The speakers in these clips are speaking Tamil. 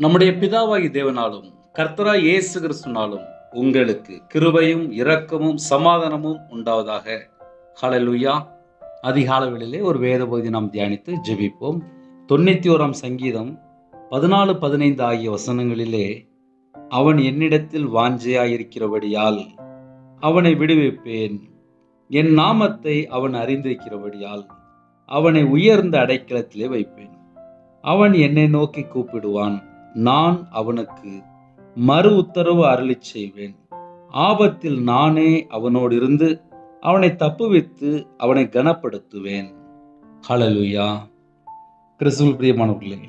நம்முடைய பிதாவாகி தேவனாலும் கர்த்தராய் இயேசு கிறிஸ்துவினாலும் உங்களுக்கு கிருபையும் இரக்கமும் சமாதானமும் உண்டாவதாக. ஹல்லேலூயா. அதிகாலை வேளையிலே ஒரு வேத பகுதி நாம் தியானித்து ஜெபிப்போம். 91ஆம் சங்கீதம் 14, 15 ஆகிய வசனங்களிலே, அவன் என்னிடத்தில் வாஞ்சையாயிருக்கிறபடியால் அவனை விடுவிப்பேன். என் நாமத்தை அவன் அறிந்திருக்கிறபடியால் அவனை உயர்ந்த அடைக்கலத்திலே வைப்பேன். அவன் என்னை நோக்கி கூப்பிடுவான், நான் அவனுக்கு மறு உத்தரவு அருளிச் செய்வேன். ஆபத்தில் நானே அவனோடு இருந்து அவனை தப்புவித்து அவனை கனப்படுத்துவேன். ஹல்லேலூயா. கிறிஸ்துவுக்குள் பிரியமானவர்களே,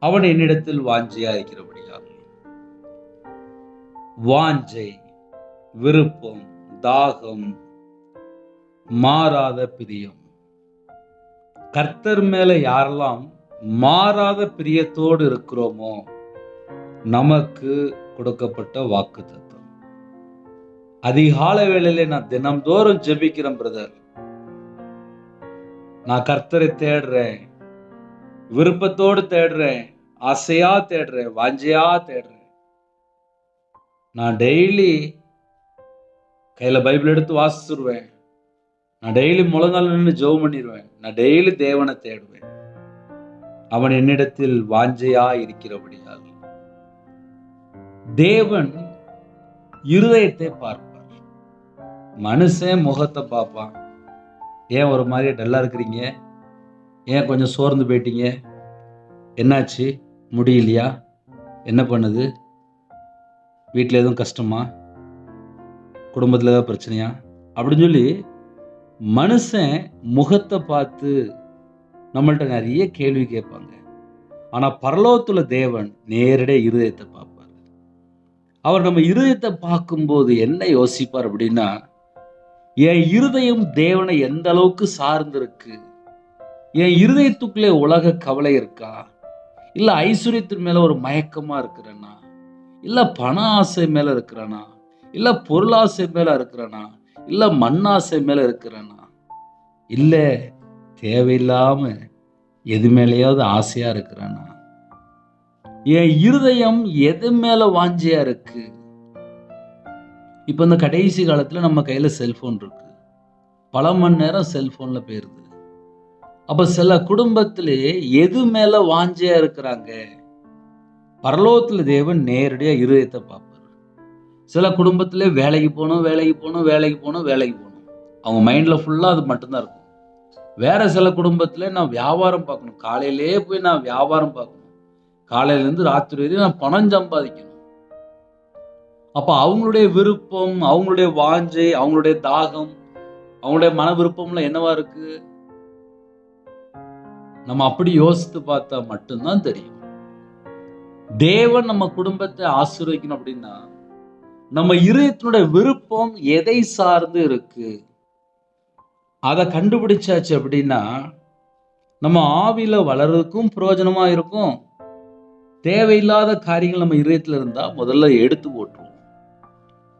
அவன் என்னிடத்தில் வாஞ்சையா இருக்கிறபடியால், வாஞ்சை, விருப்பம், தாகம், மாறாத பிரியம். கர்த்தர் மேல யாரெல்லாம் மாறாத பிரியத்தோடு இருக்கிறோமோ, நமக்கு கொடுக்கப்பட்ட வாக்குத்தத்தம். அதிகாலை வேளையிலே நான் தினம்தோறும் ஜெபிக்கிறேன் பிரதர். நான் கர்த்தரை தேடுறேன், விருப்பத்தோடு தேடுறேன், ஆசையா தேடுறேன், வாஞ்சையா தேடுறேன். நான் டெய்லி கையில பைபிள் எடுத்து வாசிச்சுருவேன். நான் டெய்லி முழங்கால் நின்று ஜெபம் பண்ணிடுவேன். நான் டெய்லி தேவனை தேடுவேன். அவன் என்னிடத்தில் வாஞ்சையா இருக்கிறபடியால். தேவன் இருதயத்தை பார்ப்பார். மனுஷன் முகத்தை பார்ப்பான். ஏன் ஒரு மாதிரி டல்லா இருக்கிறீங்க? ஏன் கொஞ்சம் சோர்ந்து போயிட்டீங்க? என்னாச்சு? முடியலையா? என்ன பண்ணுது? வீட்டில் எதுவும் கஷ்டமா? குடும்பத்தில் ஏதாவது பிரச்சனையா? அப்படின்னு சொல்லி மனுஷன் முகத்தை பார்த்து நம்மள்ட்ட நிறைய கேள்வி கேட்பாங்க. ஆனா பரலோகத்துல தேவன் நேரடியாக இருதயத்தை பார்ப்பார். அவர் நம்ம இருதயத்தை பார்க்கும்போது என்ன யோசிப்பார் அப்படின்னா, என் இருதயம் தேவனை எந்த அளவுக்கு சார்ந்திருக்கு, என் இருதயத்துக்குள்ளே உலக கவலை இருக்கா, இல்ல ஐஸ்வர்யத்தின் மேல ஒரு மயக்கமா இருக்கிறேனா, இல்ல பண ஆசை மேல இருக்கிறேனா, இல்ல பொருளாசை மேல இருக்கிறேனா, இல்ல மண்ணாசை மேல இருக்கிறேனா, இல்ல தேவையில்லாம எது மேலேயாவது ஆசையா இருக்கிறானா, என் இருதயம் எது மேல வாஞ்சையா இருக்கு? இப்ப இந்த கடைசி காலத்துல நம்ம கையில செல்போன் இருக்கு. பல மணி நேரம் செல்போன்ல போயிருது. அப்ப சில குடும்பத்திலே எது மேல வாஞ்சையா இருக்கிறாங்க? பரலோகத்துல தேவன் நேரடியா இருதயத்தை பார்ப்பார். சில குடும்பத்திலே வேலைக்கு போகணும், வேலைக்கு போகணும், வேலைக்கு போகணும், வேலைக்கு போகணும். அவங்க மைண்ட்ல ஃபுல்லா அது மட்டும்தான் இருக்கும். வேற சில குடும்பத்துல நான் வியாபாரம் பார்க்கணும், காலையிலே போய் நான் வியாபாரம் பார்க்கணும், காலையில இருந்து ராத்திரி வரையும் நான் பணம் சம்பாதிக்கணும். அப்ப அவங்களுடைய விருப்பம், அவங்களுடைய வாஞ்சை, அவங்களுடைய தாகம், அவங்களுடைய மன விருப்பம்ல என்னவா இருக்கு? நம்ம அப்படி யோசித்து பார்த்தா மட்டும்தான் தெரியும். தேவன் நம்ம குடும்பத்தை ஆசீர்வதிக்கணும் அப்படின்னா, நம்ம இருதயத்தினுடைய விருப்பம் எதை சார்ந்து இருக்கு, அதை கண்டுபிடிச்சாச்சு அப்படின்னா நம்ம ஆவியில வளர்றதுக்கும் பிரயோஜனமா இருக்கும். தேவையில்லாத காரியங்கள் நம்ம இருதயத்துல இருந்தா முதல்ல எடுத்து போட்டுருவோம்.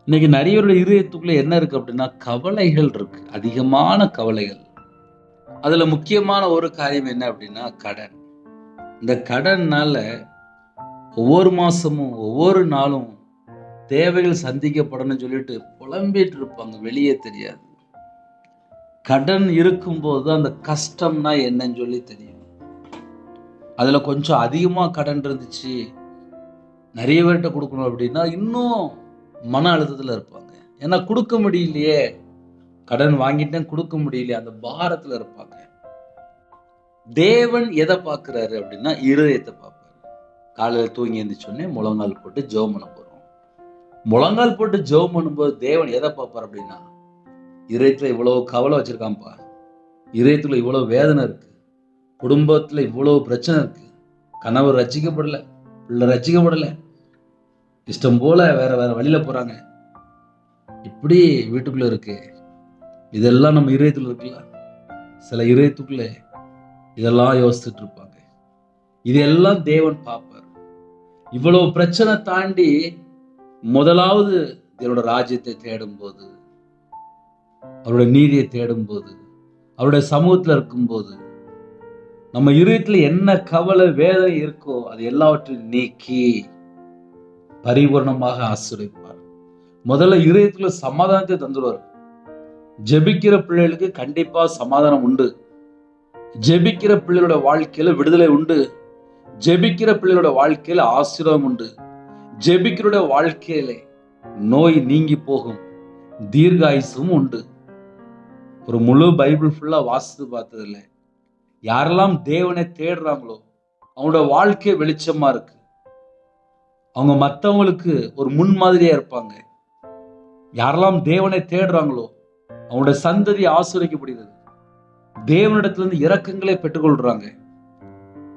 இன்னைக்கு நிறைய இருதயத்துக்குள்ள என்ன இருக்கு அப்படின்னா, கவலைகள் இருக்கு, அதிகமான கவலைகள். அதுல முக்கியமான ஒரு காரியம் என்ன அப்படின்னா கடன். இந்த கடன்னால ஒவ்வொரு மாசமும் ஒவ்வொரு நாளும் தேவைகள் சந்திக்கப்படணும்னு சொல்லிட்டு புலம்பிட்டு இருப்பாங்க, வெளியே தெரியாது. கடன் இருக்கும்போது அந்த கஷ்டம்னா என்னன்னு சொல்லி தெரியும். அதுல கொஞ்சம் அதிகமா கடன் இருந்துச்சு, நிறைய பேர்கிட்ட கொடுக்கணும் அப்படின்னா இன்னும் மன அழுத்தத்துல இருப்பாங்க. ஏன்னா கொடுக்க முடியலையே, கடன் வாங்கிட்டேன் கொடுக்க முடியலையே, அந்த பாரத்துல இருப்பாங்க. தேவன் எதை பார்க்கிறாரு அப்படின்னா இருதயத்தை பார்ப்பாரு. காலையில தூங்கி எழுந்திரிச்சோடனே முழங்கால் போட்டு ஜெபம் பண்ண போறோம். முழங்கால் போட்டு ஜெபம் பண்ணும்போது தேவன் எதை பார்ப்பார் அப்படின்னா, இதயத்துல இவ்வளவு கவலை வச்சிருக்கான்ப்பா, இதயத்துல இவ்வளவு வேதனை இருக்கு, குடும்பத்துல இவ்வளவு பிரச்சனை இருக்கு, கணவர் ரட்சிக்கப்படல, பிள்ளை ரட்சிக்கப்படல, இஷ்டம் போல வேற வேற வழியில போறாங்க, இப்படி வீட்டுக்குள்ள இருக்கு. இதெல்லாம் நம்ம இதயத்துல இருக்குல்ல, சில இதயத்துக்குள்ள இதெல்லாம் யோசிச்சுட்டு இருப்பாங்க. இதெல்லாம் தேவன் பார்ப்பார். இவ்வளவு பிரச்சனை தாண்டி முதலாவது தேவனோட ராஜ்யத்தை தேடும் போது, அவருடைய நீதியை தேடும் போது, அவருடைய சமூகத்துல இருக்கும் போது நம்ம இருதயத்துல என்ன கவலை வேதனை இருக்கோ அது எல்லாவற்றையும் நீக்கி பரிபூர்ணமாக ஆசீர்வதிப்பார். முதல்ல இருதயத்துல சமாதானத்தை தந்துடுவார். ஜெபிக்கிற பிள்ளைகளுக்கு கண்டிப்பா சமாதானம் உண்டு. ஜெபிக்கிற பிள்ளைகளோட வாழ்க்கையில விடுதலை உண்டு. ஜெபிக்கிற பிள்ளைகளோட வாழ்க்கையில ஆசீர்வாதம் உண்டு. ஜெபிக்கிற வாழ்க்கையில நோய் நீங்கி போகும், தீர்காயுசும் உண்டு. ஒரு முழு பைபிள் ஃபுல்லா வாசித்து பார்த்ததில்ல, யாரெல்லாம் தேவனை தேடுறாங்களோ அவங்களோட வாழ்க்கை வெளிச்சமா இருக்கு. அவங்க மற்றவங்களுக்கு ஒரு முன்மாதிரியா இருப்பாங்க. யாரெல்லாம் தேவனை தேடுறாங்களோ அவங்களோட சந்ததி ஆசீர்வதிக்கப்படுகிறது. தேவனிடத்திலிருந்து இரக்கங்களை பெற்றுக்கொள்றாங்க.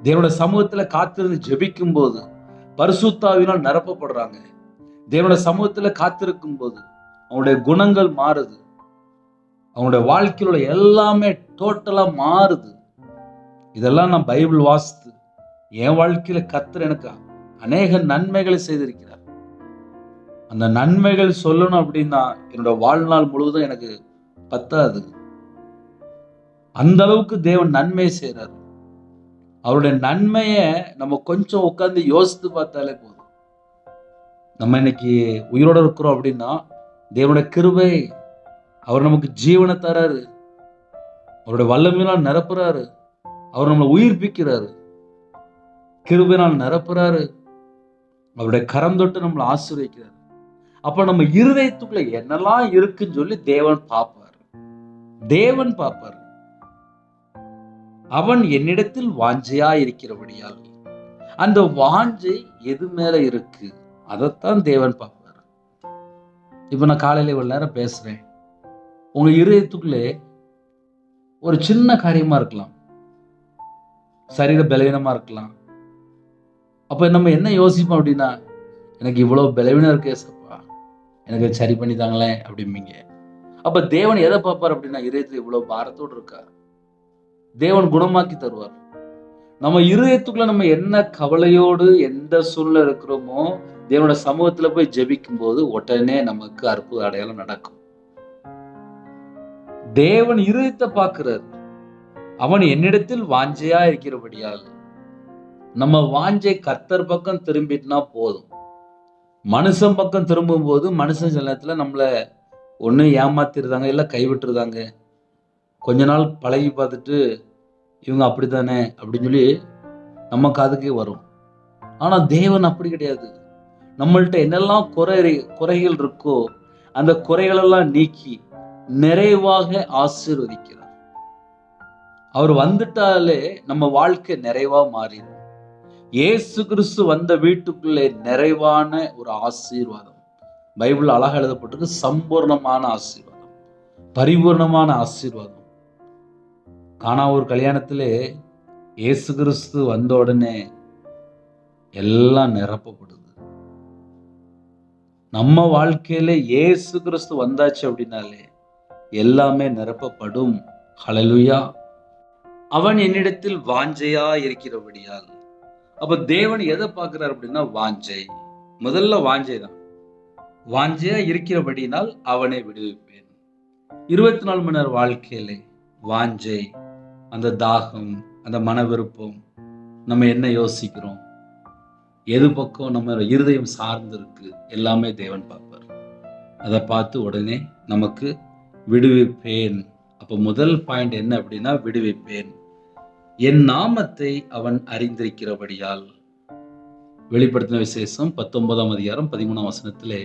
தேவனுடைய சமூகத்துல காத்திருந்து ஜெபிக்கும் போது பரிசுத்த ஆவியினால் நிரப்பப்படுறாங்க. தேவனுடைய சமூகத்துல காத்திருக்கும் போது அவங்களுடைய குணங்கள் மாறுது. அவங்களுடைய வாழ்க்கையில எல்லாமே டோட்டலா மாறுது. இதெல்லாம் நான் பைபிள் வாசித்து என் வாழ்க்கையில கர்த்தர் எனக்கு அநேக நன்மைகளை செய்திருக்கிறார். அந்த நன்மைகள் சொல்லணும் அப்படின்னா என்னோட வாழ்நாள் முழுவதும் எனக்கு பத்தாது. அந்த அளவுக்கு தேவன் நன்மை செய்யறாரு. அவருடைய நன்மையை நம்ம கொஞ்சம் உட்கார்ந்து யோசித்து பார்த்தாலே போதும். நம்ம இன்னைக்கு உயிரோட இருக்கிறோம் அப்படின்னா தேவனுடைய கிருபை. அவர் நமக்கு ஜீவனை தராரு, அவருடைய வல்லமையினால் நிரப்புறாரு, அவர் நம்மளை உயிர்ப்பிக்கிறாரு, கிருபையினால் நிரப்புறாரு, அவருடைய கரம் தொட்டு நம்மளை ஆசீர்வதிக்கிறார். அப்ப நம்ம இருதயத்துக்குள்ள என்னெல்லாம் இருக்குன்னு சொல்லி தேவன் பார்ப்பார். அவன் என்னிடத்தில் வாஞ்சையா இருக்கிறபடியால் அந்த வாஞ்சை எது மேல இருக்கு அதைத்தான் தேவன் பார்ப்பார். இப்ப நான் காலையில இவ்வளவு நேரம் பேசுறேன், உங்க இருதயத்துக்குள்ளே ஒரு சின்ன காரியமா இருக்கலாம், சரீர பலவீனமா இருக்கலாம். அப்ப நம்ம என்ன யோசிப்போம் அப்படின்னா, எனக்கு இவ்வளவு பலவீனம் இருக்கு ஏசப்பா, எனக்கு சரி பண்ணி தாங்களேன் அப்படிம்பீங்க. அப்ப தேவன் எதை பார்ப்பார் அப்படின்னா, இருதயத்துல இவ்வளவு பாரத்தோடு இருக்கா, தேவன் குணமாக்கி தருவார். நம்ம இருதயத்துக்குள்ள நம்ம என்ன கவலையோடு எந்த சூழ்நிலை இருக்கிறோமோ தேவனோட சமூகத்துல போய் ஜெபிக்கும் போது உடனே நமக்கு அற்புத அடையாளம் நடக்கும். தேவன் இருதயத்தை பார்க்கிறார். அவன் என்னிடத்தில் வாஞ்சையா இருக்கிறபடியால் நம்ம வாஞ்சை கர்த்தர் பக்கம் திரும்பிட்டுனா போதும். மனுஷன் பக்கம் திரும்பும் போது மனுஷன் சில நேரத்துல நம்மள ஒண்ணு ஏமாத்திருந்தாங்க, இல்ல கைவிட்டுருந்தாங்க. கொஞ்ச நாள் பழகி பார்த்துட்டு இவங்க அப்படித்தானே அப்படின்னு சொல்லி நம்ம காதுக்கே வரும். ஆனா தேவன் அப்படி கிடையாது. நம்மள்ட்ட என்னெல்லாம் குறைகள் இருக்கோ அந்த குறைகளெல்லாம் நீக்கி நிறைவாக ஆசீர்வதிக்கிறார். அவர் வந்துட்டாலே நம்ம வாழ்க்கை நிறைவா மாறிடும். இயேசு கிறிஸ்து வந்த வீட்டுக்குள்ளே நிறைவான ஒரு ஆசீர்வாதம். பைபிள் அழகா எழுதப்பட்டிருக்கு, சம்பூர்ணமான ஆசீர்வாதம், பரிபூர்ணமான ஆசீர்வாதம். கானா ஒரு கல்யாணத்திலே இயேசு கிறிஸ்து வந்த உடனே எல்லாம் நிரப்பப்படுது. நம்ம வாழ்க்கையில இயேசு கிறிஸ்து வந்தாச்சு அப்படின்னாலே எல்லாமே நிரப்பப்படும். ஹல்லேலூயா. அவன் என்னிடத்தில் வாஞ்சையா இருக்கிறபடியால். அப்ப தேவன் எதை பார்க்கிறார் அப்படின்னா வாஞ்சை. முதல்ல வாஞ்சை தான். வாஞ்சையா இருக்கிறபடினால் அவனை விடுவிப்பேன். 24 மணி நேர வாழ்க்கையிலே வாஞ்சை, அந்த தாகம், அந்த மன விருப்பம், நம்ம என்ன யோசிக்கிறோம், எது பக்கம் நம்ம இருதயம் சார்ந்து இருக்கு, எல்லாமே தேவன் பார்ப்பார். அதை பார்த்து உடனே நமக்கு விடுவிப்பேன். அப்ப முதல் பாயிண்ட் என்ன அப்படின்னா விடுவிப்பேன். என் நாமத்தை அவன் அறிந்திருக்கிறபடியால். வெளிப்படுத்தின விசேஷம் 19ஆம் அதிகாரம் 13ஆம் வசனத்திலே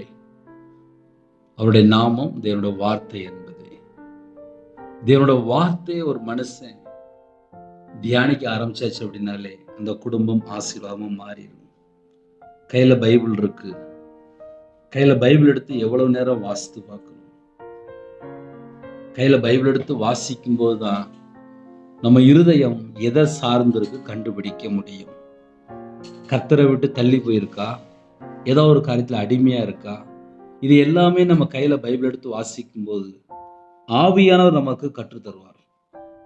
அவருடைய நாமம் தேவனுடைய வார்த்தை என்பது. தேவனுடைய வார்த்தையை ஒரு மனுஷன் தியானிக்க ஆரம்பிச்சாச்சு அப்படின்னாலே அந்த குடும்பம் ஆசீர்வாதமும் மாறிடும். கையில பைபிள் இருக்கு, கையில பைபிள் எடுத்து எவ்வளவு நேரம் வாசித்து பார்க்கணும். கையில பைபிள் எடுத்து வாசிக்கும் போதுதான் நம்ம இருதயம் எதை சார்ந்திருக்கு கண்டுபிடிக்க முடியும். கர்த்தரை விட்டு தள்ளி போயிருக்கா, ஏதோ ஒரு காரியத்துல அடிமையா இருக்கா, இது எல்லாமே நம்ம கையில பைபிள் எடுத்து வாசிக்கும் போது ஆவியானவர் நமக்கு கற்றுத் தருவார்.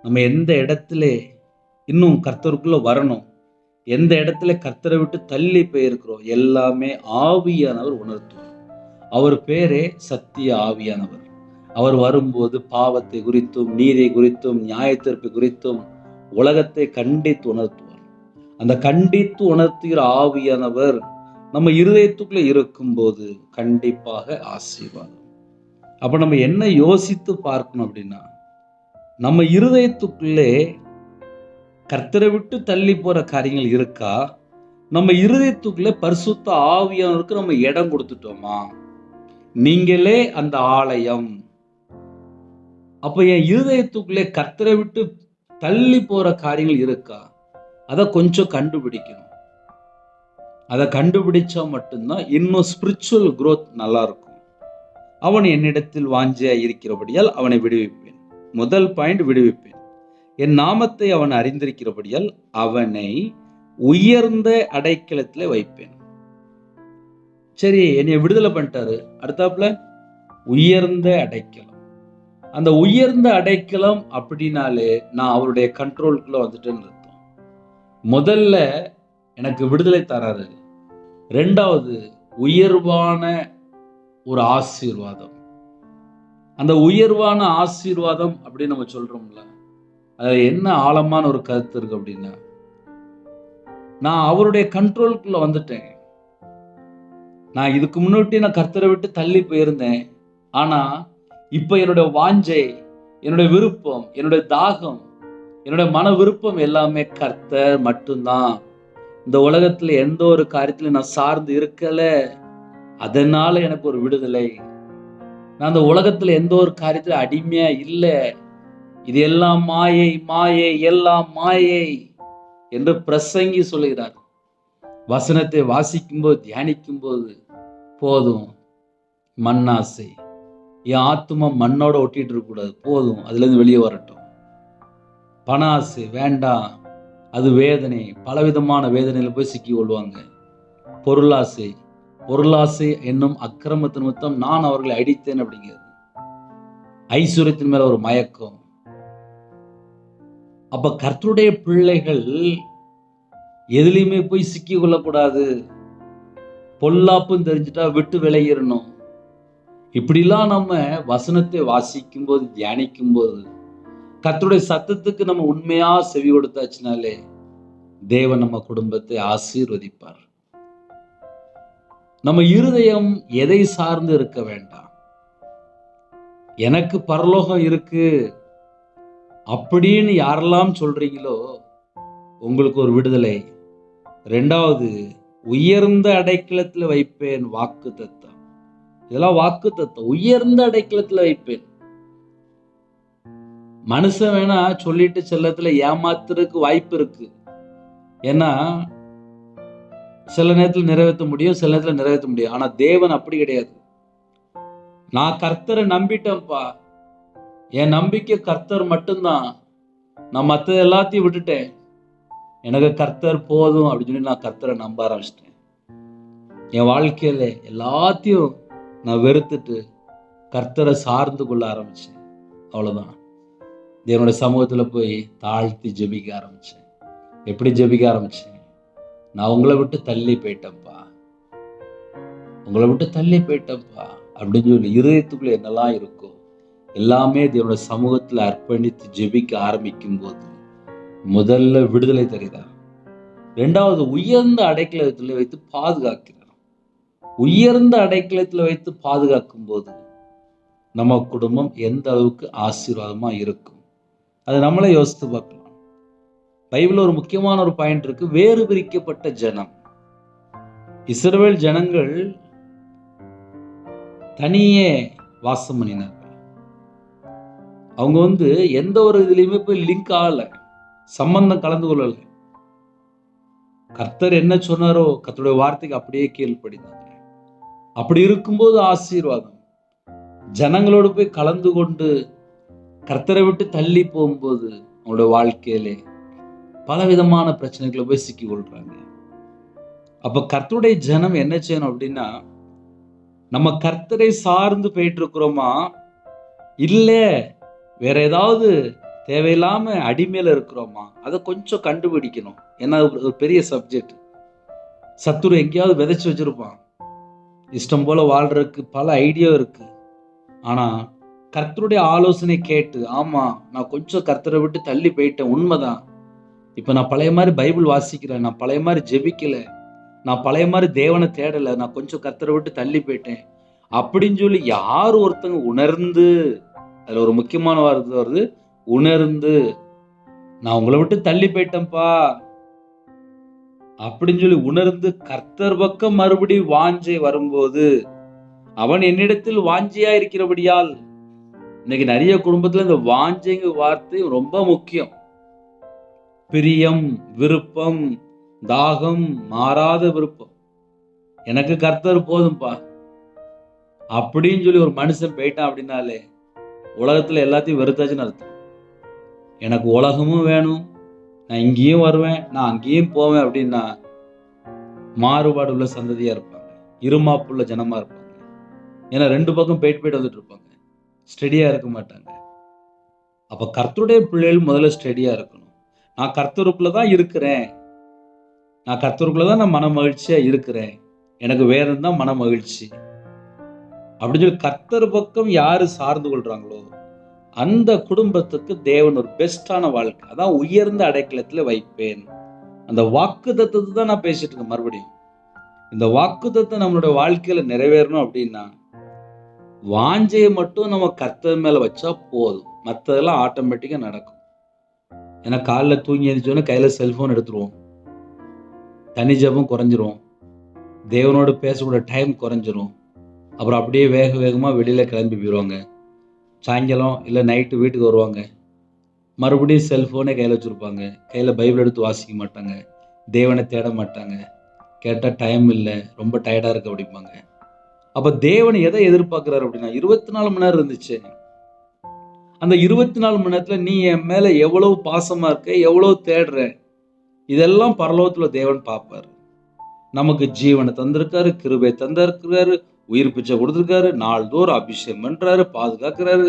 நம்ம எந்த இடத்துல இன்னும் கர்த்தருக்குள்ள வரணும், எந்த இடத்துல கர்த்தரை விட்டு தள்ளி போயிருக்கிறோம், எல்லாமே ஆவியானவர் உணர்த்துவார். அவர் பேரே சத்திய ஆவியானவர். அவர் வரும்போது பாவத்தை குறித்தும் நீதியை குறித்தும் நியாயத்தீர்ப்பு குறித்தும் உலகத்தை கண்டித்து உணர்த்துவார். அந்த கண்டித்து உணர்த்துகிற ஆவியானவர் நம்ம இருதயத்துக்குள்ள இருக்கும்போது கண்டிப்பாக ஆசீர்வாதம். அப்ப நம்ம என்ன யோசித்து பார்க்கணும் அப்படின்னா, நம்ம இருதயத்துக்குள்ளே கர்த்தரை விட்டு தள்ளி போற காரியங்கள் இருக்கா? நம்ம இருதயத்துக்குள்ளே பரிசுத்த ஆவியானவருக்கு நம்ம இடம் கொடுத்துட்டோமா? நீங்களே அந்த ஆலயம். அப்ப என் இருதயத்துக்குள்ளே கர்த்தரை விட்டு தள்ளி போற காரியங்கள் இருக்கா? அதை கொஞ்சம் கண்டுபிடிக்கணும். அதை கண்டுபிடிச்சா மட்டும்தான் இன்னும் ஸ்பிரிச்சுவல் growth நல்லா இருக்கும். அவன் என்னிடத்தில் வாஞ்சையா இருக்கிறபடியால் அவனை விடுவிப்பேன். முதல் பாயிண்ட், விடுவிப்பேன். என் நாமத்தை அவன் அறிந்திருக்கிறபடியால் அவனை உயர்ந்த அடைக்கலத்திலே வைப்பேன். சரி, என்னைய விடுதலை பண்ணிட்டாரு. அடுத்தாப்புல உயர்ந்த அடைக்கலம். அந்த உயர்ந்த அடைக்கலம் அப்படின்னாலே நான் அவருடைய கண்ட்ரோலுக்குள்ள வந்துட்டேன்னு அர்த்தம். முதல்ல எனக்கு விடுதலை தராரு. ரெண்டாவது உயர்வான ஒரு ஆசீர்வாதம். அந்த உயர்வான ஆசீர்வாதம் அப்படின்னு நம்ம சொல்றோம்ல, அதுல என்ன ஆழமான ஒரு கருத்து இருக்கு அப்படின்னா, நான் அவருடைய கண்ட்ரோலுக்குள்ள வந்துட்டேன். நான் இதுக்கு முன்னாடி நான் கர்த்தரை விட்டு தள்ளி போயிருந்தேன். ஆனா இப்ப என்னுடைய வாஞ்சை, என்னுடைய விருப்பம், என்னுடைய தாகம், என்னுடைய மன விருப்பம் எல்லாமே கர்த்தர் மட்டும்தான். இந்த உலகத்துல எந்த ஒரு காரியத்திலும் நான் சார்ந்து இருக்கல. அதனால எனக்கு ஒரு விடுதலை. நான் அந்த உலகத்துல எந்த ஒரு காரியத்துல அடிமையா இல்ல. இது எல்லாம் மாயை, மாயை, எல்லாம் மாயை என்று பிரசங்கி சொல்லுகிறார். வசனத்தை வாசிக்கும் போது, தியானிக்கும் போது போதும் மண்ணாசை, என் ஆத்துமா மண்ணோட ஒட்டிட்டு இருக்க கூடாது, போதும் அதுல இருந்து வெளியே வரட்டும். பண ஆசை வேண்டாம், அது வேதனை, பலவிதமான வேதனையில போய் சிக்கி கொள்வாங்க. பொருளாசை, பொருளாசை என்னும் அக்கிரமத்தின் நிமித்தம் நான் அவர்களை அடித்தேன் அப்படிங்கிறது. ஐஸ்வர்யத்தின் மேல ஒரு மயக்கம். அப்ப கர்த்தருடைய பிள்ளைகள் எதுலையுமே போய் சிக்கி கொள்ளக்கூடாது. பொல்லாப்புன்னு தெரிஞ்சுட்டா விட்டு விலகிடணும். இப்படிலாம் நம்ம வசனத்தை வாசிக்கும் போது, தியானிக்கும் போது, கர்த்தருடைய சத்தத்துக்கு நம்ம உண்மையா செவி கொடுத்தாச்சுனாலே தேவன் நம்ம குடும்பத்தை ஆசீர்வதிப்பார். நம்ம இருதயம் எதை சார்ந்து இருக்க வேண்டாம். எனக்கு பரலோகம் இருக்கு அப்படின்னு யாரெல்லாம் சொல்றீங்களோ உங்களுக்கு ஒரு விடுதலை. ரெண்டாவது, உயர்ந்த அடைக்கலத்துல வைப்பேன், வாக்கு தத்தம். இதெல்லாம் வாக்கு தத்தம். உயர்ந்த அடைக்கலத்துல வைப்பேன். மனுஷன் வேணா சொல்லிட்டு செல்லத்துல ஏமாத்துறதுக்கு வாய்ப்பு இருக்கு. ஏன்னா சில நேரத்தில் நிறைவேற்ற முடியும், சில நேரத்தில் நிறைவேற்ற முடியும். ஆனா தேவன் அப்படி கிடையாது. நான் கர்த்தரை நம்பிட்டேன்ப்பா, என் நம்பிக்கை கர்த்தர் மட்டும்தான், நான் மற்ற எல்லாத்தையும் விட்டுட்டேன், எனக்கு கர்த்தர் போதும் அப்படின்னு சொல்லி நான் கர்த்தரை நம்ப ஆரம்பிச்சிட்டேன். என் வாழ்க்கையில எல்லாத்தையும் நான் வெறுத்துட்டு கர்த்தரை சார்ந்து கொள்ள ஆரம்பிச்சேன். அவ்வளவுதான். தேவனுடைய சமூகத்துல போய் தாழ்த்தி ஜெபிக்க ஆரம்பிச்சேன். எப்படி ஜெபிக்க ஆரம்பிச்சேன்? நான் உங்களை விட்டு தள்ளி போயிட்டேன்ப்பா, உங்களை விட்டு தள்ளி போயிட்டேன்ப்பா அப்படின்னு சொல்லி இருதயத்துக்குள்ள என்னெல்லாம் இருக்கோ எல்லாமே தேவனுடைய சமூகத்துல அர்ப்பணித்து ஜெபிக்க ஆரம்பிக்கும் போது முதல்ல விடுதலை தருகிறார். இரண்டாவது, உயர்ந்த அடைக்கலத்தில் வைத்து பாதுகாக்கிறார். உயர்ந்த அடைக்கலத்தில் வைத்து பாதுகாக்கும் போது நம்ம குடும்பம் எந்த அளவுக்கு ஆசீர்வாதமா இருக்கும், அது நம்மளே யோசித்து பார்க்கலாம். பைபிள்ல ஒரு முக்கியமான ஒரு பாயிண்ட் இருக்கு, வேறு பிரிக்கப்பட்ட ஜனம். இஸ்ரவேல் ஜனங்கள் தனியே வாசம் பண்ணினார்கள். அவங்க எந்த ஒரு இதுலயுமே போய் லிங்க் ஆகல, சம்பந்தம் கலந்து கொள்ளல. கர்த்தர் என்ன சொன்னாரோ கர்த்தருடைய வார்த்தைக்கு அப்படியே கீழ்ப்படினாங்க. அப்படி இருக்கும்போது ஆசீர்வாதம். ஜனங்களோடு போய் கலந்து கொண்டு கர்த்தரை விட்டு தள்ளி போகும்போது அவங்களோட வாழ்க்கையிலே பலவிதமான பிரச்சனைகளை போய் சிக்கி கொள்றாங்க. அப்ப கர்த்தருடைய ஜனம் என்ன செய்யணும் அப்படின்னா, நம்ம கர்த்தரை சார்ந்து போயிட்டு இருக்கிறோமா, இல்ல வேற ஏதாவது தேவையில்லாம அடிமையில இருக்கிறோமா, அதை கொஞ்சம் கண்டுபிடிக்கணும். ஏன்னா ஒரு பெரிய சப்ஜெக்ட். சத்துரு எங்கேயாவது விதைச்சு வச்சிருப்பான். இஷ்டம் போல வாழ்றதுக்கு பல ஐடியா இருக்கு. ஆனா கர்த்தருடைய ஆலோசனை கேட்டு, ஆமா நான் கொஞ்சம் கர்த்தரை விட்டு தள்ளி போயிட்டேன், உண்மைதான், இப்போ நான் பழைய மாதிரி பைபிள் வாசிக்கிறேன், நான் பழைய மாதிரி ஜெபிக்கல, நான் பழைய மாதிரி தேவனை தேடலை, நான் கொஞ்சம் கர்த்தரை விட்டு தள்ளி போயிட்டேன் அப்படின்னு சொல்லி யார் ஒருத்தங்க உணர்ந்து, அதில் ஒரு முக்கியமான வார்த்தை வருது, உணர்ந்து, நான் உங்களை விட்டு தள்ளி போயிட்டேன்ப்பா அப்படின்னு சொல்லி உணர்ந்து கர்த்தர் பக்கம் மறுபடியும் வாஞ்சை வரும்போது, அவன் என்னிடத்தில் வாஞ்சையா இருக்கிறபடியால். இன்னைக்கு நிறைய குடும்பத்துல இந்த வாஞ்சைங்க வார்த்தை ரொம்ப முக்கியம். பிரியம், விருப்பம், தாகம், மாறாத விருப்பம். எனக்கு கர்த்தர் போதும்பா அப்படின்னு சொல்லி ஒரு மனுஷன் போயிட்டான் அப்படின்னாலே உலகத்துல எல்லாத்தையும் வெறுத்தாச்சுன்னு அர்த்தம். எனக்கு உலகமும் வேணும், நான் இங்கேயும் வருவேன், நான் அங்கேயும் போவேன் அப்படின்னா மாறுபாடு உள்ள சந்ததியா இருப்பாங்க, இருமாப்புள்ள ஜனமா இருப்பாங்க. ஏன்னா ரெண்டு பக்கம் போயிட்டு வந்துட்டு இருப்பாங்க, ஸ்டெடியா இருக்க மாட்டாங்க. அப்ப கர்த்தருடைய பிள்ளைகள் முதல்ல ஸ்டெடியா இருக்கணும். நான் கர்த்தருக்குள்ளதான் இருக்கிறேன், நான் கர்த்தருக்குள்ளதான் நான் மன மகிழ்ச்சியா இருக்கிறேன், எனக்கு வேதம் தான் மன மகிழ்ச்சி அப்படின்னு சொல்லி கர்த்தர் பக்கம் யாரு சார்ந்து கொள்றாங்களோ அந்த குடும்பத்துக்கு தேவன் ஒரு பெஸ்டான வாழ்க்கை, அதான் உயர்ந்த அடைக்கலத்துல வைப்பேன். அந்த வாக்குத்தத்தத்தை தான் நான் பேசிட்டு இருக்கேன். மறுபடியும் இந்த வாக்குத்தத்தை நம்மளுடைய வாழ்க்கையில நிறைவேறணும் அப்படின்னா வாஞ்சையை மட்டும் நம்ம கர்த்தர் மேல வச்சா போதும், மற்றதெல்லாம் ஆட்டோமேட்டிக்கா நடக்கும். ஏன்னா காலைல தூங்கி எழுந்திரிச்சோன்னா கையில செல்போன் எடுத்துருவோம், தனி ஜெபம் குறைஞ்சிரும், தேவனோடு பேசக்கூடிய டைம் குறைஞ்சிரும். அப்புறம் அப்படியே வேக வேகமாக வெளியில் கிளம்பி போயிடுவாங்க. சாயங்காலம் இல்லை நைட்டு வீட்டுக்கு வருவாங்க, மறுபடியும் செல்ஃபோனே கையில் வச்சுருப்பாங்க, கையில் பைபிள் எடுத்து வாசிக்க மாட்டாங்க, தேவனை தேட மாட்டாங்க. கேட்டால் டைம் இல்லை, ரொம்ப டயர்டாக இருக்கு அப்படிம்பாங்க. அப்போ தேவன் எதை எதிர்பார்க்குறாரு அப்படின்னா 24 மணி நேரம் இருந்துச்சு, அந்த 24 மணி நேரத்தில் நீ என் மேலே எவ்வளவு பாசமாக இருக்க, எவ்வளவு தேடுற, இதெல்லாம் பரலோகத்தில் தேவன் பார்ப்பார். நமக்கு ஜீவனை தந்திருக்காரு, கிருபை தந்திருக்கிறாரு, உயிர் பிச்சை கொடுத்துருக்காரு, நாள்தோறும் அபிஷேகம் பண்றாரு, பாதுகாக்கிறாரு,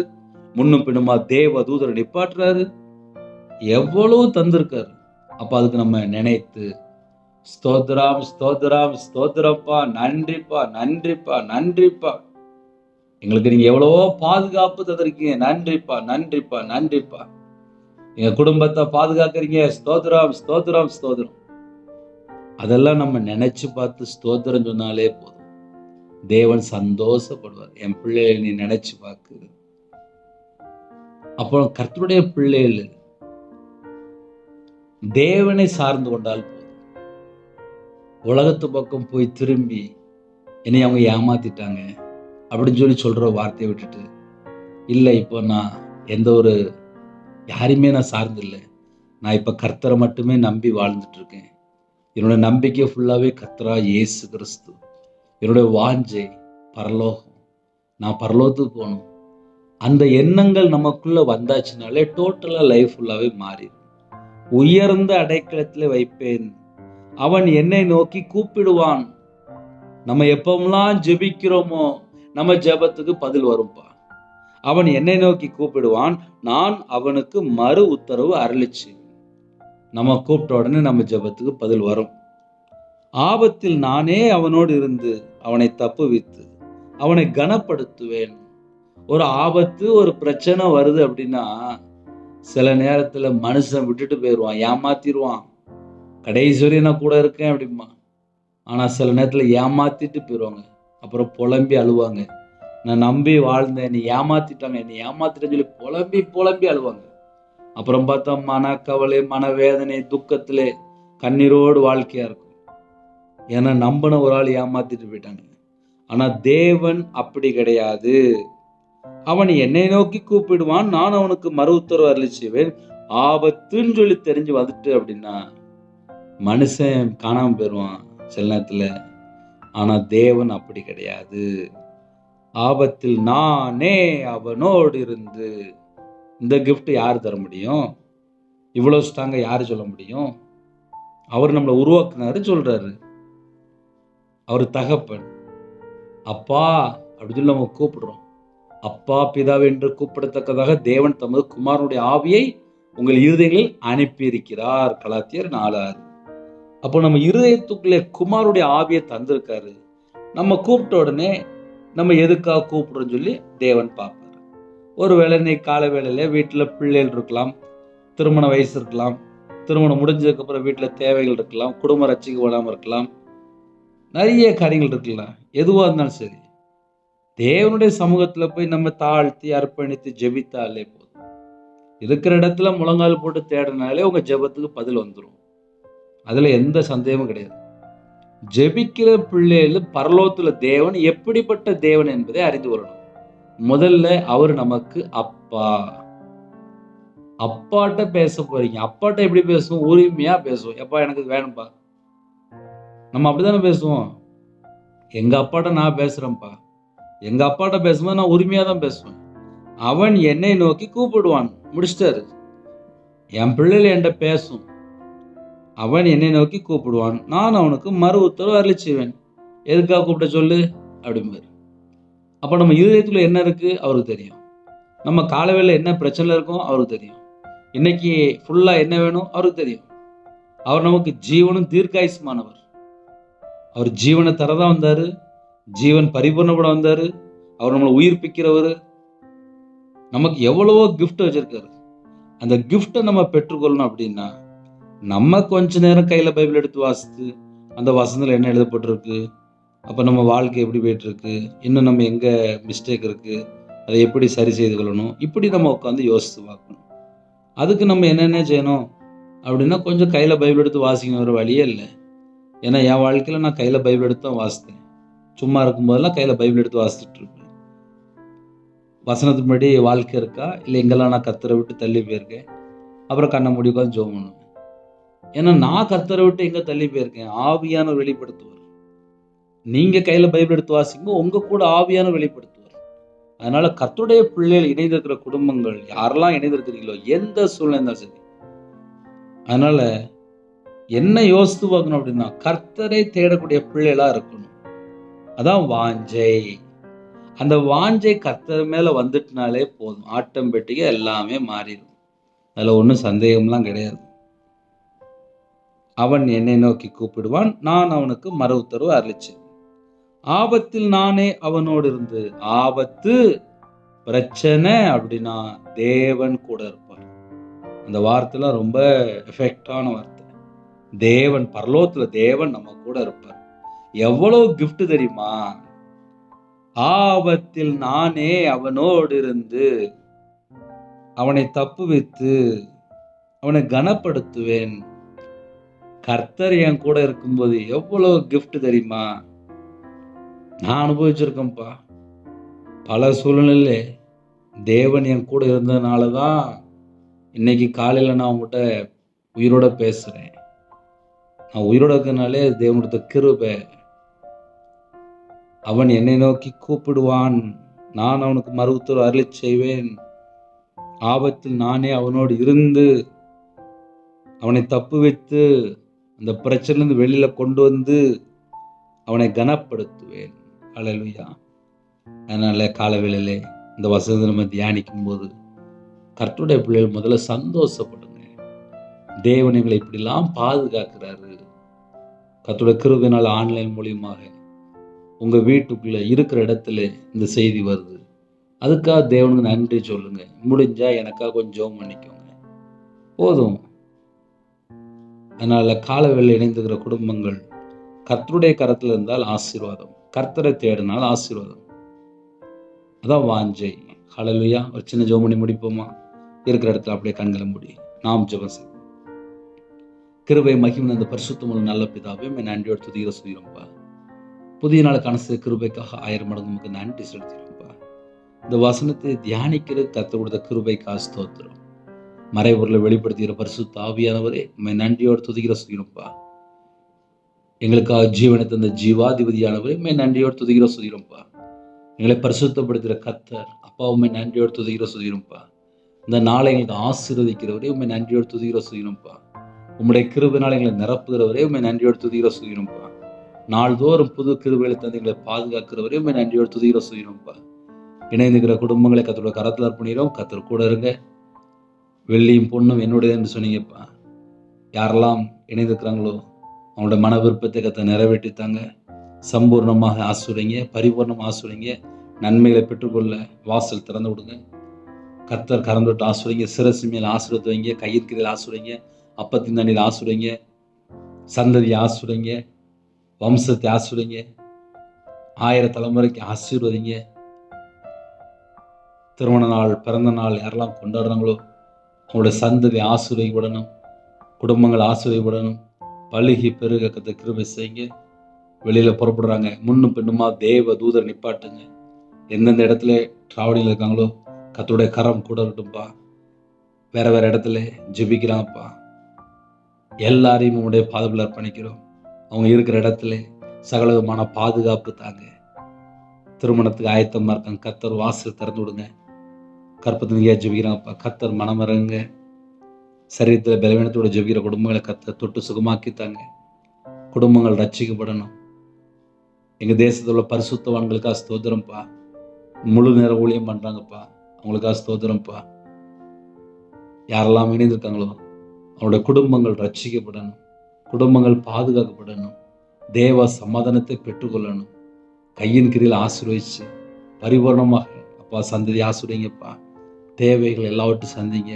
முன்னும் பின்னுமா தேவ தூதரை நிப்பாட்டுறாரு, எவ்வளவு தந்திருக்காரு. அப்ப அதுக்கு நம்ம நினைத்து ஸ்தோத்திரம் ஸ்தோத்திரம் ஸ்தோத்திரப்பா, நன்றிப்பா நன்றிப்பா நன்றிப்பா, எங்களுக்கு நீங்க எவ்வளவோ பாதுகாப்பு தந்திருக்கீங்க, நன்றிப்பா நன்றிப்பா நன்றிப்பா, எங்க குடும்பத்தை பாதுகாக்கிறீங்க, ஸ்தோத்திரம் ஸ்தோத்திரம் ஸ்தோத்திரம். அதெல்லாம் நம்ம நினைச்சு பார்த்து ஸ்தோத்திரம் சொன்னாலே போதும், தேவன் சந்தோஷப்படுவார். என் பிள்ளைகளை நீ நினைச்சு பார்க்கு. அப்புறம் கர்த்தருடைய பிள்ளைகள் தேவனை சார்ந்து கொண்டால் போதும். உலகத்து பக்கம் போய் திரும்பி என்னை அவங்க ஏமாத்திட்டாங்க அப்படின்னு சொல்ற வார்த்தையை விட்டுட்டு, இல்லை இப்போ நான் எந்த ஒரு யாரையுமே நான் சார்ந்து இல்லை, நான் இப்போ கர்த்தரை மட்டுமே நம்பி வாழ்ந்துட்டு இருக்கேன், என்னோட நம்பிக்கை ஃபுல்லாகவே கர்த்தரா இயேசு கிறிஸ்து, என்னுடைய வாஞ்சை பரலோகம், நான் பரலோகத்துக்கு போகணும், அந்த எண்ணங்கள் நமக்குள்ள வந்தாச்சுனாலே டோட்டலா லைஃப் ஃபுல்லாவே மாறிடும். உயர்ந்த அடைக்கலத்தில் வைப்பேன், அவன் என்னை நோக்கி கூப்பிடுவான். நம்ம எப்பமெல்லாம் ஜெபிக்கிறோமோ நம்ம ஜெபத்துக்கு பதில் வரும்பா. அவன் என்னை நோக்கி கூப்பிடுவான், நான் அவனுக்கு மறு உத்தரவு அருளிச்சு. நம்ம கூப்பிட்ட உடனே நம்ம ஜெபத்துக்கு பதில் வரும். ஆபத்தில் நானே அவனோடு இருந்து அவனை தப்புவித்து அவனை கனப்படுத்துவேன். ஒரு ஆபத்து ஒரு பிரச்சனை வருது அப்படின்னா சில நேரத்துல மனுஷன் விட்டுட்டு போயிடுவான், ஏமாத்திடுவான், கடைசி வரையும் நான் கூட இருக்கேன் அப்படிமா. ஆனா சில நேரத்துல ஏமாத்திட்டு போயிடுவாங்க, அப்புறம் புலம்பி அழுவாங்க, நான் நம்பி வாழ்ந்தேன், நீ ஏமாத்திட்டாங்க, நீ ஏமாத்திட்டேன்னு சொல்லி புலம்பி புலம்பி அழுவாங்க. அப்புறம் பார்த்தா மனக்கவலை, மனவேதனை, துக்கத்திலே கண்ணீரோடு வாழ்க்கையா இருக்கும். ஏன்னா நம்பின ஒரு ஆள் ஏமாத்திட்டு போயிட்டாங்க. ஆனா தேவன் அப்படி கிடையாது. அவன் என்னை நோக்கி கூப்பிடுவான், நான் அவனுக்கு மறு உத்தரவு அருளி செய்வேன். ஆபத்துன்னு சொல்லி தெரிஞ்சு வந்துட்டு அப்படின்னா மனுஷன் காணாம போயிடுவான் சில நேரத்துல. ஆனா தேவன் அப்படி கிடையாது. ஆபத்தில் நானே அவனோடு இருந்து. இந்த கிஃப்ட் யார் தர முடியும்? இவ்வளவு ஸ்ட்ராங்கா யாரு சொல்ல முடியும்? அவர் நம்மளை உருவாக்குனாரு சொல்றாரு. அவர் தகப்பன், அப்பா அப்படி சொல்லி நம்ம கூப்பிடுறோம். அப்பா பிதாவை என்று கூப்பிடத்தக்கதாக தேவன் தமது குமாரனுடைய ஆவியை உங்கள் இருதயங்களில் அனுப்பி இருக்கிறார். கலாத்தியர் 4:6. அப்போ நம்ம இருதயத்துக்குள்ளே குமாரனுடைய ஆவியை தந்திருக்காரு. நம்ம கூப்பிட்ட உடனே நம்ம எதுக்காக கூப்பிடுறோம்னு சொல்லி தேவன் பார்ப்பார். ஒருவேளை இன்னைக்கு கால வேளையில வீட்டுல பிள்ளைகள் இருக்கலாம், திருமண வயசு இருக்கலாம், திருமணம் முடிஞ்சதுக்கப்புறம் வீட்டில் தேவைகள் இருக்கலாம், குடும்பம் ரட்சிக்கப்படாமல் இருக்கலாம், நிறைய காரியங்கள் இருக்கலாம். எதுவாக இருந்தாலும் சரி, தேவனுடைய சமூகத்தில் போய் நம்ம தாழ்த்தி அர்ப்பணித்து ஜெபித்தாலே போதும். இருக்கிற இடத்துல முழங்கால் போட்டு தேடினாலே உங்கள் ஜெபத்துக்கு பதில் வந்துடும். அதில் எந்த சந்தேகமும் கிடையாது. ஜெபிக்கிற பிள்ளைகள் பரலோகத்துல தேவன் எப்படிப்பட்ட தேவன் என்பதை அறிந்து கொள்ளணும். முதல்ல அவர் நமக்கு அப்பா. அப்பாட்ட பேச போறீங்க. அப்பாட்ட எப்படி பேசுவோம்? உரிமையா பேசுவோம். எப்பா எனக்கு வேணும்பா. நம்ம அப்படித்தானே பேசுவோம். எங்க அப்பாட்ட நான் பேசுறேன்ப்பா. எங்க அப்பாட்ட பேசும்போது நான் உரிமையா தான் பேசுவேன். அவன் என்னை நோக்கி கூப்பிடுவான். முடிச்சிட்டாரு. என் பிள்ளைகள் என்கிட்ட பேசும். அவன் என்னை நோக்கி கூப்பிடுவான், நான் அவனுக்கு மறு உத்தரவு அருளி செய்வேன். எதுக்காக கூப்பிட்ட சொல்லு அப்படிம்பாரு. அப்போ நம்ம இருதயத்துல என்ன இருக்கு அவருக்கு தெரியும். நம்ம காலவேளையில் என்ன பிரச்சனை இருக்கும் அவருக்கு தெரியும். இன்னைக்கு ஃபுல்லா என்ன வேணும் அவருக்கு தெரியும். அவர் நமக்கு ஜீவனும் தீர்க்காயுசுமானவர். அவர் ஜீவனை தரதான் வந்தாரு. ஜீவன் பரிபூர்ணப்பட வந்தாரு. அவர் நம்மளை உயிர்ப்பிக்கிறவர். நமக்கு எவ்வளவோ கிஃப்ட் வச்சிருக்காரு. அந்த கிஃப்டை நம்ம பெற்றுக்கொள்ளணும் அப்படின்னா நம்ம கொஞ்ச நேரம் கையில் பைபிள் எடுத்து வாசித்து அந்த வசனத்தில் என்ன எழுதப்பட்டிருக்கு, அப்போ நம்ம வாழ்க்கை எப்படி போயிட்டு இருக்கு, இன்னும் நம்ம எங்கே மிஸ்டேக் இருக்குது, அதை எப்படி சரி செய்து கொள்ளணும், இப்படி நம்ம உட்காந்து யோசித்து பார்க்கணும். அதுக்கு நம்ம என்னென்ன செய்யணும் அப்படின்னா கொஞ்சம் கையில் பைபிள் எடுத்து வாசிக்கணும். ஒரு வழியே இல்லை. ஏன்னா என் வாழ்க்கையில் நான் கையில் பைபிள் எடுத்து தான் வாசித்தேன். சும்மா இருக்கும்போதெல்லாம் கையில் பைபிள் எடுத்து வாசித்துட்டு இருப்பேன். வசனத்துக்கு முன்னாடி வாழ்க்கை இருக்கா இல்லை எங்கெல்லாம் நான் கர்த்தரை விட்டு தள்ளி போயிருக்கேன். அப்புறம் கண்ணை மூடி உட்காந்து ஜெபம் பண்ணுவேன். ஏன்னா நான் கர்த்தரை விட்டு எங்க தள்ளி போயிருக்கேன். ஆவியானவர் வெளிப்படுத்துவார். நீங்க கையில பைபிள் எடுத்து வாசிக்கும்போது உங்க கூட ஆவியானவர் வெளிப்படுத்துவார். அதனால கர்த்தருடைய பிள்ளைகள் இணைந்திருக்கிற குடும்பங்கள் யாரெல்லாம் இணைந்திருக்கிறீங்களோ எந்த சூழ்நிலை இருந்தாலும் சரி, அதனால என்ன யோசித்து பார்க்கணும் அப்படின்னா கர்த்தரை தேடக்கூடிய பிள்ளைகளா இருக்கணும். அதான் வாஞ்சை. அந்த வாஞ்சை கர்த்தர் மேல வந்துட்டுனாலே போதும். ஆட்டோமேட்டிக்கா எல்லாமே மாறிடும். அதுல ஒன்றும் சந்தேகம்லாம் கிடையாது. அவன் என்னை நோக்கி கூப்பிடுவான், நான் அவனுக்கு மறு உத்தரவு அருளிச்சேன். ஆபத்தில் நானே அவனோடு இருந்து. ஆபத்து பிரச்சனை அப்படின்னா தேவன் கூட இருப்பார். அந்த வார்த்தைலாம் ரொம்ப எஃபெக்டான வார்த்தை. தேவன் பரலோகத்துல தேவன் நம்ம கூட இருப்பார். எவ்வளவு கிஃப்ட் தெரியுமா? ஆபத்தில் நானே அவனோடு இருந்து அவனை தப்புவித்து அவனை கனப்படுத்துவேன். கர்த்தர் என் கூட இருக்கும்போது எவ்வளவு கிஃப்ட் தெரியுமா? நான் அனுபவிச்சிருக்கேன்ப்பா. பல சூழ்நிலையில தேவன் என் கூட இருந்ததுனாலதான் இன்னைக்கு காலையில நான் உங்ககிட்ட உயிரோட பேசுறேன். நான் உயிரோட இருக்கிறதுனாலே தேவனுடைய கிருபை. அவன் என்னை நோக்கி கூப்பிடுவான், நான் அவனுக்கு மறு உத்தரவு அருளி செய்வேன். ஆபத்தில் நானே அவனோடு இருந்து அவனை தப்பு வைத்து அந்த பிரச்சனையிலிருந்து வெளியில கொண்டு வந்து அவனை கனப்படுத்துவேன். ஹல்லேலூயா. அதனால காலவேளையிலே இந்த வசனத்தை நம்ம தியானிக்கும் போது கர்த்தருடைய பிள்ளைகள் முதல்ல சந்தோஷப்படுங்க. தேவன் எங்களை இப்படிலாம் பாதுகாக்கிறாரு. கர்த்தருடைய கிருபையினால் ஆன்லைன் மூலியமாக உங்க வீட்டுக்குள்ள இருக்கிற இடத்துல இந்த செய்தி வருது. அதுக்காக தேவனுக்கு நன்றி சொல்லுங்க. முடிஞ்சா எனக்காக கொஞ்சம் ஜெபம் பண்ணிக்கோங்க, போதும். அதனால காலவேளையில் இணைந்துகிற குடும்பங்கள் கர்த்தருடைய கரத்தில் இருந்தால் ஆசீர்வாதம், கர்த்தரை தேடினால் ஆசீர்வாதம். அதான் வாஞ்சை. ஹல்லேலூயா. ஒரு சின்ன ஜெபம் பண்ணி முடிப்போமா? இருக்கிற இடத்துல அப்படியே கண்களை மூடி நாம் ஜெபம் செய்வோம். கிருபை மகிமை அந்த பரிசுத்தமுள்ள நல்ல பிதாவே, நன்றியோடு துதிக்கிற சொல்லிடும்பா. புதிய நாளுக்கான கிருபைக்காக 1000 மடங்கு நமக்கு நன்றி செலுத்திடும்பா. இந்த வசனத்தை தியானிக்கிற கர்த்தர் கொடுத்த கிருபைக்காக ஸ்தோத்திரம். மறைபொருளை வெளிப்படுத்துகிற பரிசுத்த ஆவியானவரே, நன்றியோடு துதிக்கிற சொல்லிடும்பா. எங்களுக்காக ஜீவனை தந்த ஜீவாதிபதியானவரே, நன்றியோடு துதிக்கிற சொல்லிடும்பா. எங்களை பரிசுத்தப்படுத்துகிற கர்த்தர் அப்பா, உண்மை நன்றியோடு துதிக்கிற சொல்லிடும்பா. இந்த நாளை எங்களுக்கு ஆசீர்வதிக்கிறவரே, உண்மை நன்றியோடு துதிக்கிற சொல்லிடும்பா. உம்முடைய கிருபையினால் எங்களை நிரப்புகிறவரே, உண்மை நன்றியோடு துதிக்கிற சொல்லிடும்பா. நாள்தோறும் புது கிருபைகளை தந்து எங்களை பாதுகாக்கிறவரே, உண்மை நன்றியோடு துதிக்கிற சொல்லிடும்பா. இணைந்துக்கிற குடும்பங்களை கர்த்தருடைய கரத்தில் அர்ப்பணிக்கிறோம். கர்த்தர் கூட இருங்க. வெள்ளியும் பொண்ணும் என்னுடையது என்று சொன்னீங்கப்பா. யாரெல்லாம் இணைந்திருக்கிறாங்களோ அவங்களோட மன விருப்பத்தை கர்த்தர் நிறைவேற்றித்தாங்க. சம்பூர்ணமாக ஆசீர்வதிங்க, பரிபூர்ணமாக ஆசீர்வதிங்க. நன்மைகளை பெற்றுக்கொள்ள வாசல் திறந்து விடுங்க. கர்த்தர் கறந்து விட்டு ஆசீர்வதிங்க. சிரசு மேல் ஆசீர்வதிங்க, கையிற்கிறதில் ஆசீர்வதிங்க, அப்பத்தின் தண்ணீர் ஆசுரைங்க, சந்ததியை ஆசுரைங்க, வம்சத்தை ஆசுரைங்க, 1000 தலைமுறைக்கு ஆசீர்வதிங்க. திருமண நாள், பிறந்த நாள் யாரெல்லாம் கொண்டாடுறாங்களோ அவங்களுடைய சந்ததி ஆசீர்வதிக்கப்படணும், குடும்பங்கள் ஆசீர்வதிக்கப்படணும், பழுகி பெருக கத்த கிருபை செய்யுங்க. வெளியில் புறப்படுறாங்க, முன்னும் பின்னுமா தேவ தூதர் நிப்பாட்டுங்க. எந்தெந்த இடத்துல டிராவலில் இருக்காங்களோ கத்தருடைய கரம் கூட இருக்கட்டும்ப்பா. வேற வேற இடத்துல ஜெபிக்கிறாங்கப்பா, எல்லாரையும் உங்களுடைய பாதத்தில் அர்ப்பணிக்கிறோம். அவங்க இருக்கிற இடத்துல சகல விதமான பாதுகாப்பு தாங்க. திருமணத்துக்கு ஆயத்தமாக இருக்காங்க, கத்தர் வாசல் திறந்து விடுங்க. கற்பத்தினியா ஜெபிக்கிறாங்கப்பா, கத்தர் மனமரங்க. சரீரத்தில் பலவீனத்தோட ஜெபிக்கிற குடும்பங்களை கத்தர் தொட்டு சுகமாக்கித்தாங்க. குடும்பங்கள் ரட்சிக்கப்படணும். எங்கள் தேசத்தில் உள்ள பரிசுத்தவான்களுக்காக ஸ்தோத்திரம்ப்பா. முழு நேரம் ஊழியம் பண்ணுறாங்கப்பா, அவங்களுக்காக ஸ்தோத்திரம்ப்பா. யாரெல்லாம் இணைந்திருக்காங்களோ அவங்களுடைய குடும்பங்கள் ரட்சிக்கப்படணும், குடும்பங்கள் பாதுகாக்கப்படணும், தேவ சமாதானத்தை பெற்றுக்கொள்ளணும். கையின் கிரியில் ஆசீர்வதிச்சு பரிபூர்ணமாக அப்பா சந்ததி ஆசீர்வதிங்கப்பா. தேவைகள் எல்லாவற்றையும் சந்திங்க.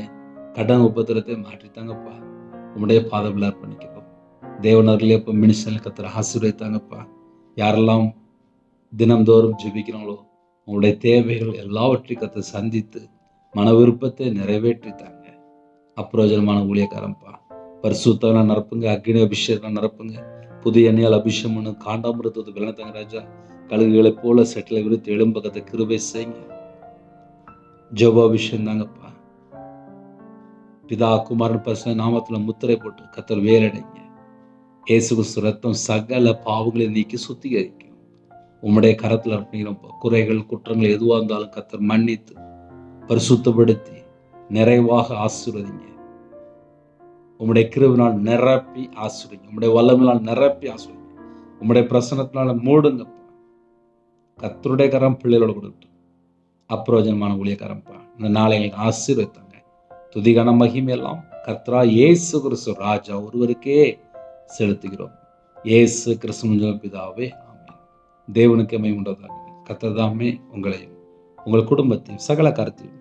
கடன் உபத்திரத்தை மாற்றித்தாங்கப்பா. உங்களுடைய பாதவில் அர்ப்பணிக்கிறோம். தேவனர்களே இப்போ மினிஸ்டரில் கத்தரை ஆசீர்வதித்தாங்கப்பா. யாரெல்லாம் தினம்தோறும் ஜெபிக்கிறாங்களோ உங்களுடைய தேவைகள் எல்லாவற்றையும் கத்தை சந்தித்து மன விருப்பத்தை நிறைவேற்றித்தாங்க. அப்பிரயோஜனமான ஊழியக்காரன்ப்பா, பரிசுத்தவெல்லாம் நிரப்புங்க, அக்னி அபிஷேகம் நிரப்புங்க, புதிய எண்ணெயால் அபிஷேகம் பண்ணு, காண்டாமிருத்தத்தை விளத்தாங்க ராஜா. கழுகுகளை போல செட்டிலை விரித்து எழும்பக்கத்தை கிருபை செய்யுங்க. ஜெபாபிஷேகம் தாங்கப்பா. பிதா குமாரன் பரிசுத்த நாமத்தில் முத்திரை போட்டு கத்தர் வேலடைங்க. இயேசு கிறிஸ்து ரத்தம் சகல பாவங்களை நீக்கி சுத்திகரிக்கும். உம்முடைய கரத்தில் அர்ப்பணிக்கிறோம்ப்பா. குறைகள் குற்றங்கள் எதுவாக இருந்தாலும் கத்தர் மன்னித்து பரிசுத்தப்படுத்தி நிறைவாக ஆசீர்வதிங்க. உம்முடைய கிருபையினால் நிரப்பி ஆசீர்வதிங்க. உம்முடைய வல்லமையினால் நிரப்பி ஆசீர்வதிங்க. உம்முடைய பிரசன்னத்தினால மூடுங்கப்பா. கத்தருடைய கரம் பிள்ளைகளோட கொடுக்கட்டும். அப்பிரயோஜனமான ஊழியக்காரன்ப்பா, இந்த நாளை எங்களுக்கு ஆசீர்வதித்தாங்க. துதிகான மகிமையெல்லாம் கர்த்தரா இயேசு கிறிஸ்து ராஜா ஒருவருக்கே செலுத்துகிறோம். இயேசு கிறிஸ்து பிதாவே ஆமென். தேவனுக்கு மகிமை உண்டாதாக. கர்த்தர் தாமே உங்களையும் உங்கள் குடும்பத்தையும் சகல காரியத்தையும்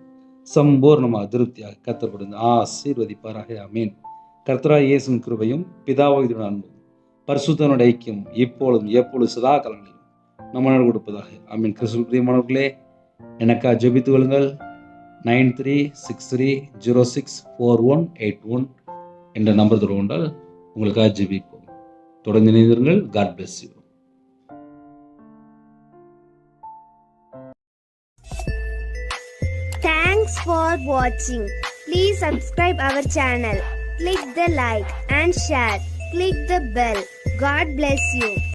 சம்பூர்ணமாக திருப்தியாக கர்த்தர் கொடுத்து ஆசீர்வதிப்பாராக. ஆமென். கர்த்தரா இயேசுவின் கிருபையும் பிதாவாகிய அன்பும் பரிசுத்தனுடைய ஐக்கியம் இப்பொழுதும் எப்பொழுது சதா காலங்களிலும் நம்மளோடு கொடுப்பதாக. ஆமென். கிறிஸ்துவின் பிரியமானவர்களே, எனக்கா ஜெபித்து கொள்ளுங்கள். 9360064181 என்ற நம்பர் தொடர்பு கொண்டால் உங்களுக்காக ஜெபிப்போம். தொடர்ந்து இணைந்திருங்கள். God bless you. Thanks for watching. Please subscribe our channel. Click the like and share. Click the bell. God bless you.